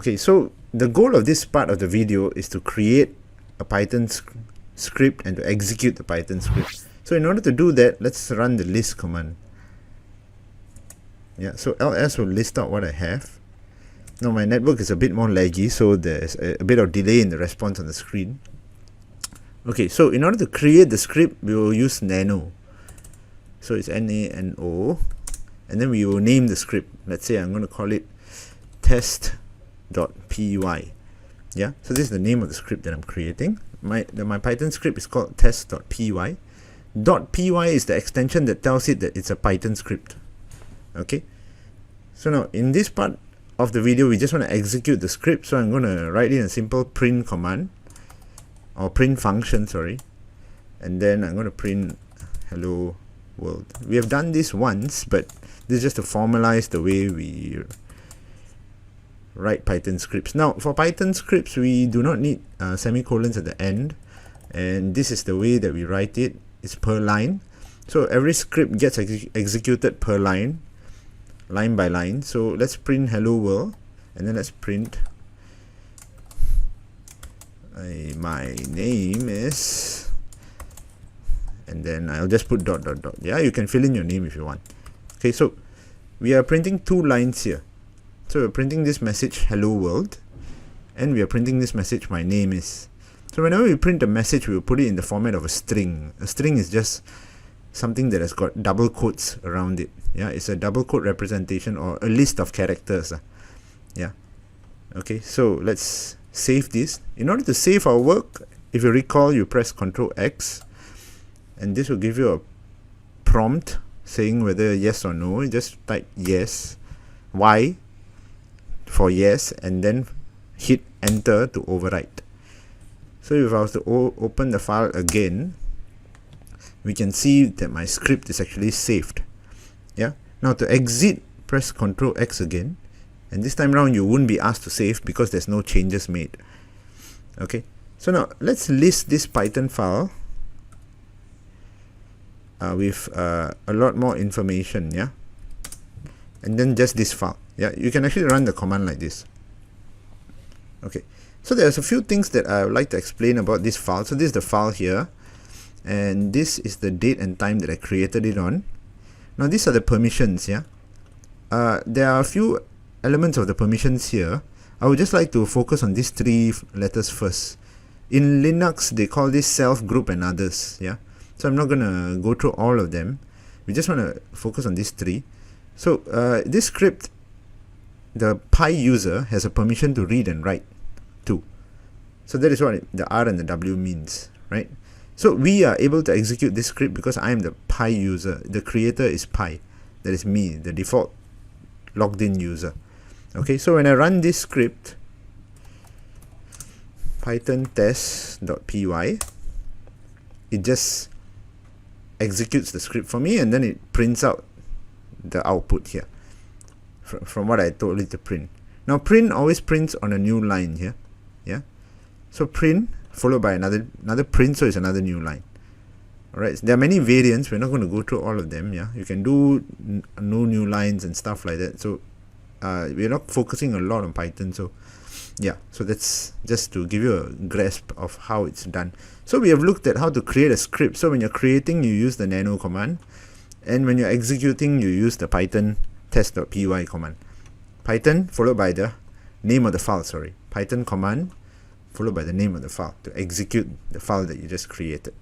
Okay, so the goal of this part of the video is to create a Python script and to execute the Python script. So in order to do that, let's run the list command. Yeah, so ls will list out what I have. Now my network is a bit more laggy, so there's a bit of delay in the response on the screen. Okay, so in order to create the script, we will use nano. So it's nano, and then we will name the script. Let's say I'm going to call it test.py. Yeah, so this is the name of the script that I'm creating. My Python script is called test.py. .py is the extension that tells it that it's a Python script. Okay, so now in this part of the video, we just want to execute the script. So I'm going to write in a simple print command, or print function, sorry, and then I'm going to print hello world. We have done this once, but this is just to formalize the way we write Python scripts. Now for Python scripts, we do not need semicolons at the end, and this is the way that we write it. It's per line, so every script gets executed per line, line by line. So let's print hello world, and then let's print my name is, and then I'll just put dot dot dot. Yeah, you can fill in your name if you want. Okay, so we are printing two lines here. So we're printing this message hello world, and we are printing this message my name is. So whenever we print a message, we will put it in the format of a string. A string is just something that has got double quotes around it. Yeah, it's a double quote representation or a list of characters. Yeah. Okay, so let's save this. In order to save our work, if you recall, you press Ctrl X, and this will give you a prompt saying whether yes or no. You just type yes, Y for yes, and then hit enter to overwrite. So if I was to open the file again, we can see that my script is actually saved. Yeah. Now to exit, press Ctrl X again, and this time around you won't be asked to save because there's no changes made. Okay. So now let's list this Python file with a lot more information. Yeah. And then just this file. Yeah. You can actually run the command like this. Okay. So there's a few things that I would like to explain about this file. So this is the file here, and this is the date and time that I created it on. Now these are the permissions. Yeah, there are a few elements of the permissions here. I would just like to focus on these three letters first. In Linux, they call this self, group, and others. Yeah, so I'm not gonna go through all of them. We just want to focus on these three. So this script, the Pi user has a permission to read and write. So that is what the R and the W means, right? So we are able to execute this script because I am the Pi user. The creator is Pi. That is me, the default logged in user. Okay, so when I run this script, python test.py, it just executes the script for me, and then it prints out the output here from what I told it to print. Now print always prints on a new line here. Yeah. So print followed by another print, so it's another new line. Alright, there are many variants. We're not going to go through all of them. Yeah, you can do no new lines and stuff like that. So we're not focusing a lot on Python. So yeah, so that's just to give you a grasp of how it's done. So we have looked at how to create a script. So when you're creating, you use the nano command, and when you're executing, you use the python test.py command. Python followed by the name of the file. Sorry, Python command followed by the name of the file to execute the file that you just created.